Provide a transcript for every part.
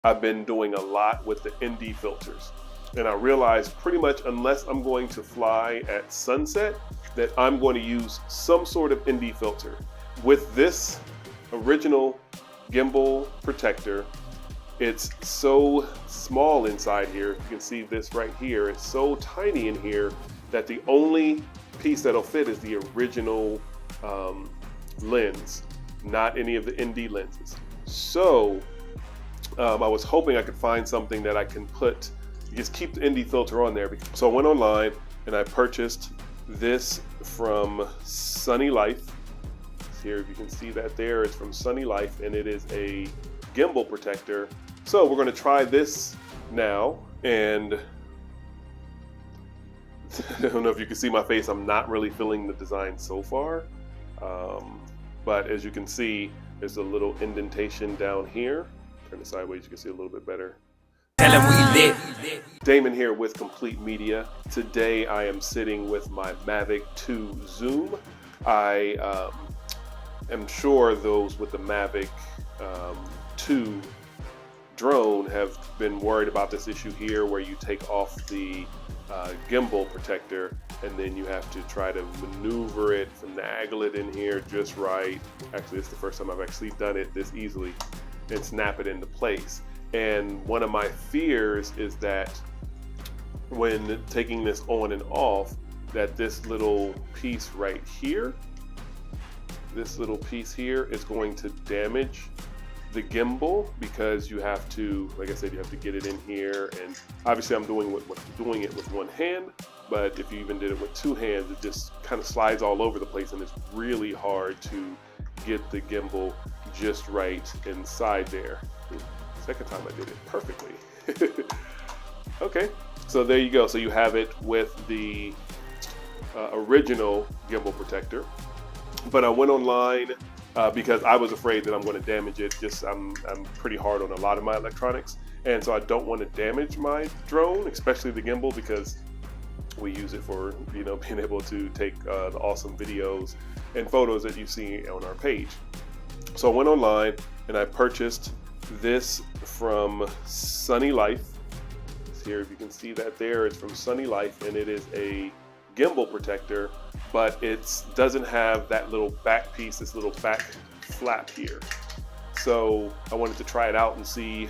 I've been doing a lot with the ND filters. And I realized pretty much unless I'm going to fly at sunset, that I'm going to use some sort of ND filter. With this original gimbal protector, it's so small inside here. You can see this right here. It's so tiny in here that the only piece that'll fit is the original lens, not any of the ND lenses. So I was hoping I could find something that I can put, just keep the ND filter on there. So I went online and I purchased this from Sunny Life. Here, if you can see that there, it's from Sunny Life, and it is a gimbal protector. So we're going to try this now, and I don't know if you can see my face. I'm not really feeling the design so far, but as you can see, there's a little indentation down here. Turn it sideways, you can see a little bit better. Damon here with Complete Media. Today I am sitting with my Mavic 2 Zoom. I am sure those with the Mavic 2 drone have been worried about this issue here, where you take off the gimbal protector and then you have to try to maneuver it, finagle it in here just right. Actually, it's the first time I've actually done it this easily, and snap it into place. And one of my fears is that when taking this on and off, that this little piece right here, this little piece here is going to damage the gimbal, because you have to, like I said, you have to get it in here. And obviously I'm doing it with one hand, but if you even did it with two hands, it just kind of slides all over the place, and it's really hard to get the gimbal just right inside there. Second time I did it perfectly. Okay, so there you go. So you have it with the original gimbal protector, but I went online because I was afraid that I'm going to damage it. I'm pretty hard on a lot of my electronics, and so I don't want to damage my drone, especially the gimbal, because we use it for, you know, being able to take the awesome videos and photos that you see on our page. So I went online and I purchased this from Sunny Life. Here, if you can see that there, it's from Sunny Life, and it is a gimbal protector, but it doesn't have that little back piece, this little back flap here. So I wanted to try it out and see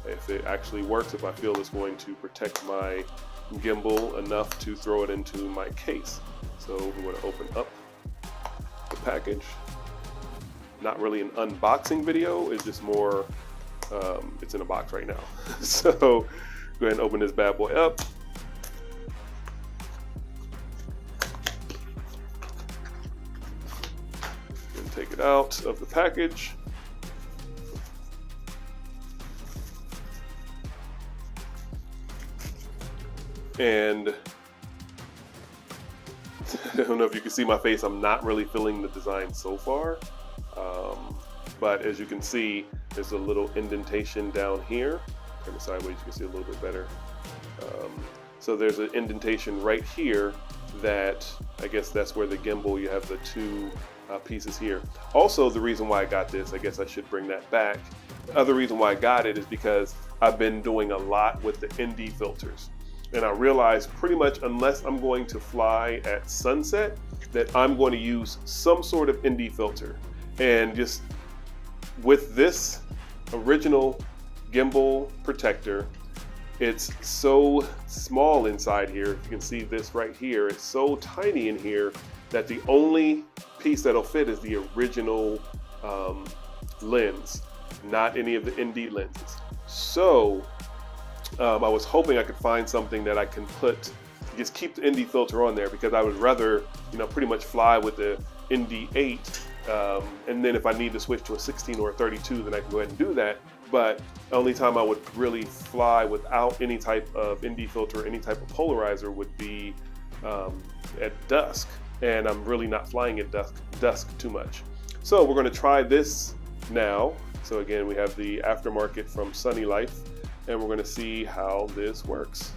if it actually works, if I feel it's going to protect my gimbal enough to throw it into my case. So we're going to open up the package. Not really an unboxing video, it's just more it's in a box right now. So go ahead and open this bad boy up. And take it out of the package. And I don't know if you can see my face. I'm not really feeling the design so far. But as you can see, there's a little indentation down here. Turn it sideways, you can see a little bit better. So there's an indentation right here that, I guess that's where the gimbal, you have the two pieces here. Also, the reason why I got this, I guess I should bring that back. The other reason why I got it is because I've been doing a lot with the ND filters. And I realized pretty much unless I'm going to fly at sunset, that I'm going to use some sort of ND filter. And just with this original gimbal protector, it's so small inside here. If you can see this right here, it's so tiny in here that the only piece that'll fit is the original lens, not any of the ND lenses. So I was hoping I could find something that I can put, just keep the ND filter on there, because I would rather, you know, pretty much fly with the ND8, and then if I need to switch to a 16 or a 32, then I can go ahead and do that. But the only time I would really fly without any type of ND filter, any type of polarizer, would be at dusk, and I'm really not flying at dusk too much. So we're going to try this now. So again, we have the aftermarket from Sunny Life, and we're going to see how this works.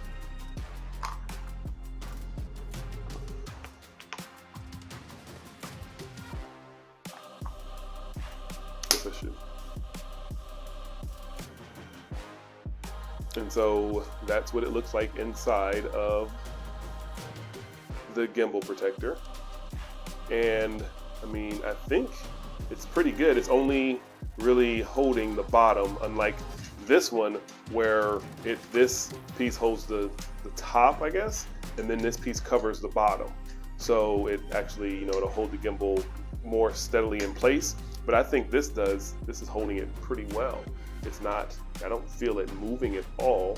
And so that's what it looks like inside of the gimbal protector. And I mean, I think it's pretty good. It's only really holding the bottom, unlike this one where this piece holds the top, I guess, and then this piece covers the bottom. So it actually, you know, it'll hold the gimbal more steadily in place. But I think this is holding it pretty well. It's not, I don't feel it moving at all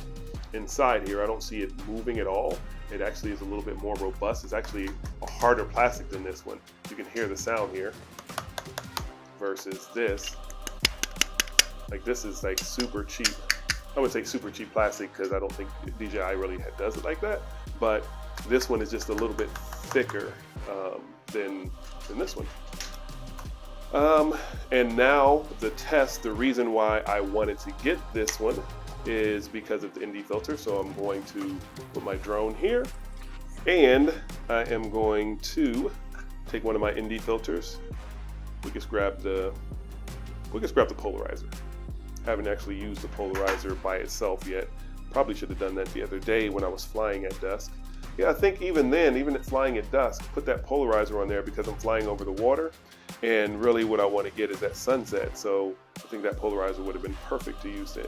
inside here. I don't see it moving at all. It actually is a little bit more robust. It's actually a harder plastic than this one. You can hear the sound here versus this. Like, this is like super cheap. I would say super cheap plastic because I don't think DJI really does it like that. But this one is just a little bit thicker than this one. And now the test, the reason why I wanted to get this one is because of the ND filter. So I'm going to put my drone here, and I am going to take one of my ND filters. We just grab the polarizer. Haven't actually used the polarizer by itself yet. Probably should have done that the other day when I was flying at dusk. Yeah, I think even then, even at flying at dusk, put that polarizer on there because I'm flying over the water. And really what I want to get is that sunset. So I think that polarizer would have been perfect to use then.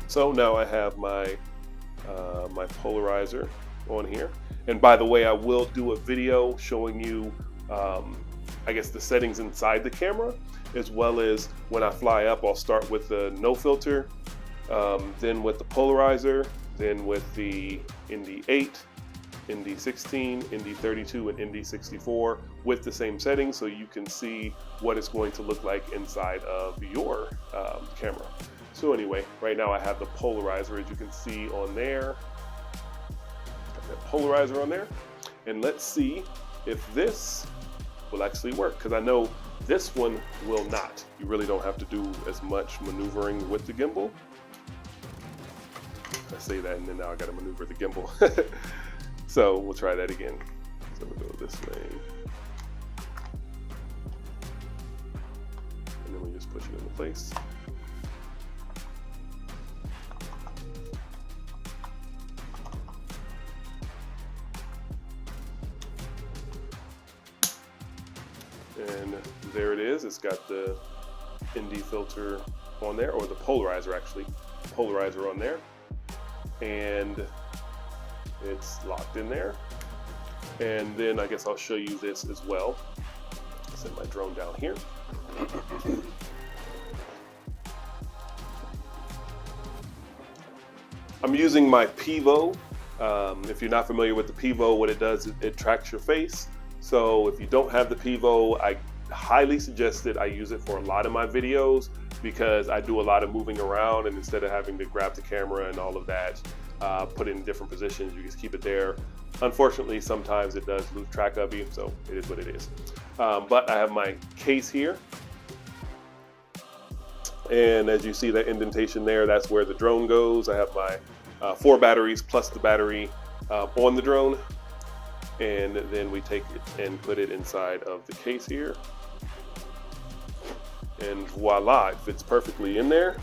So now I have my my polarizer on here, and by the way, I will do a video showing you I guess the settings inside the camera, as well as when I fly up. I'll start with the no filter, then with the polarizer, then with the ND8, ND16, ND32, and ND64 with the same settings, so you can see what it's going to look like inside of your camera. So anyway, right now I have the polarizer, as you can see on there. Got that polarizer on there. And let's see if this will actually work, because I know this one will not. You really don't have to do as much maneuvering with the gimbal. I say that and then now I gotta maneuver the gimbal. So we'll try that again. So we'll go this way. And then we just push it into place. And there it is. It's got the ND filter on there, or the polarizer actually, polarizer on there. And it's locked in there. And then I guess I'll show you this as well. Set my drone down here. I'm using my Pivo. If you're not familiar with the Pivo, what it does is it tracks your face. So if you don't have the Pivo, I highly suggest it. I use it for a lot of my videos because I do a lot of moving around, and instead of having to grab the camera and all of that, put it in different positions, you just keep it there. Unfortunately, sometimes it does lose track of you, so it is what it is. But I have my case here. And as you see that indentation there, that's where the drone goes. I have my 4 batteries plus the battery on the drone. And then we take it and put it inside of the case here. And voila, it fits perfectly in there.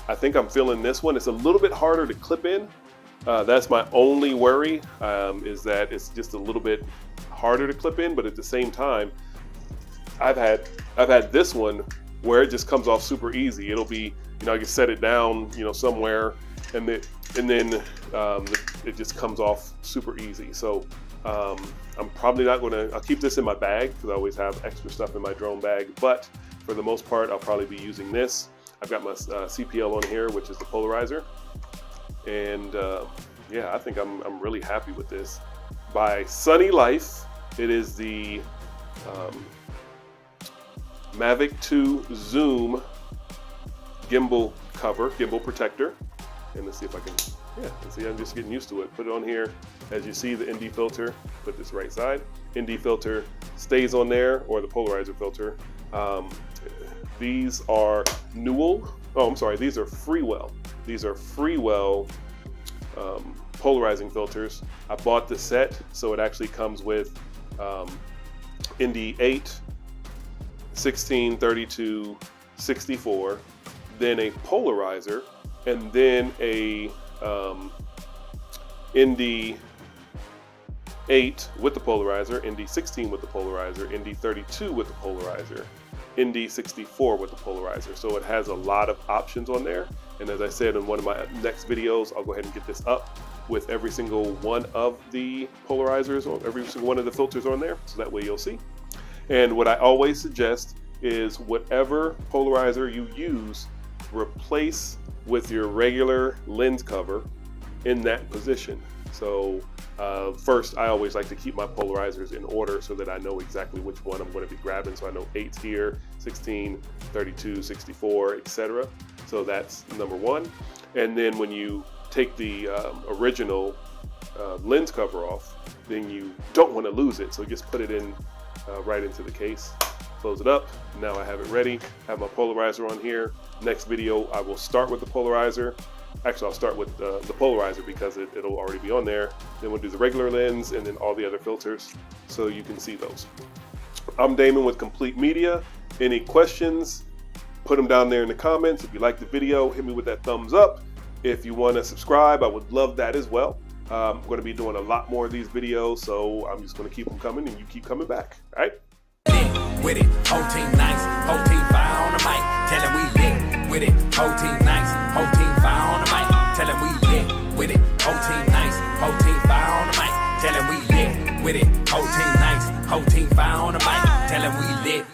I think I'm feeling this one. It's a little bit harder to clip in. That's my only worry, is that it's just a little bit harder to clip in, but at the same time, I've had this one where it just comes off super easy. It'll be, you know, I can set it down, you know, somewhere, and then it just comes off super easy. So I'm probably not gonna, I'll keep this in my bag because I always have extra stuff in my drone bag, but for the most part, I'll probably be using this. I've got my CPL on here, which is the polarizer. And yeah, I think I'm really happy with this. By Sunny Life, it is the Mavic 2 Zoom gimbal cover, gimbal protector. And let's see if I can yeah, see, I'm just getting used to it. Put it on here. As you see, the ND filter, put this right side. ND filter stays on there, or the polarizer filter. These are Newell. Oh, I'm sorry, these are Freewell. These are Freewell polarizing filters. I bought the set, so it actually comes with ND 8, 16, 32, 64, then a polarizer, and then a ND 8 with the polarizer, ND 16 with the polarizer, ND 32 with the polarizer, ND 64 with the polarizer. So it has a lot of options on there. And as I said in one of my next videos, I'll go ahead and get this up with every single one of the polarizers, or every single one of the filters on there. So that way you'll see. And what I always suggest is whatever polarizer you use, replace with your regular lens cover in that position. So first, I always like to keep my polarizers in order so that I know exactly which one I'm going to be grabbing. So I know 8's here, 16, 32, 64, etc. So that's number one. And then when you take the original lens cover off, then you don't want to lose it. So just put it in right into the case, close it up. Now I have it ready. I have my polarizer on here. Next video, I will start with the polarizer. Actually, I'll start with the polarizer because it'll already be on there. Then we'll do the regular lens and then all the other filters so you can see those. I'm Damon with Complete Media. Any questions, put them down there in the comments. If you like the video, hit me with that thumbs up. If you want to subscribe, I would love that as well. I'm going to be doing a lot more of these videos, so I'm just going to keep them coming and you keep coming back. All right? With it, whole team nice, whole team fire on the mic, tell them we lit. With it, whole team nice, whole team fire on the mic, tell them we lit. With it, whole team nice, whole team fire on the mic, tell them we lit. With it, whole team nice, whole team fire on the mic, tell them we lit.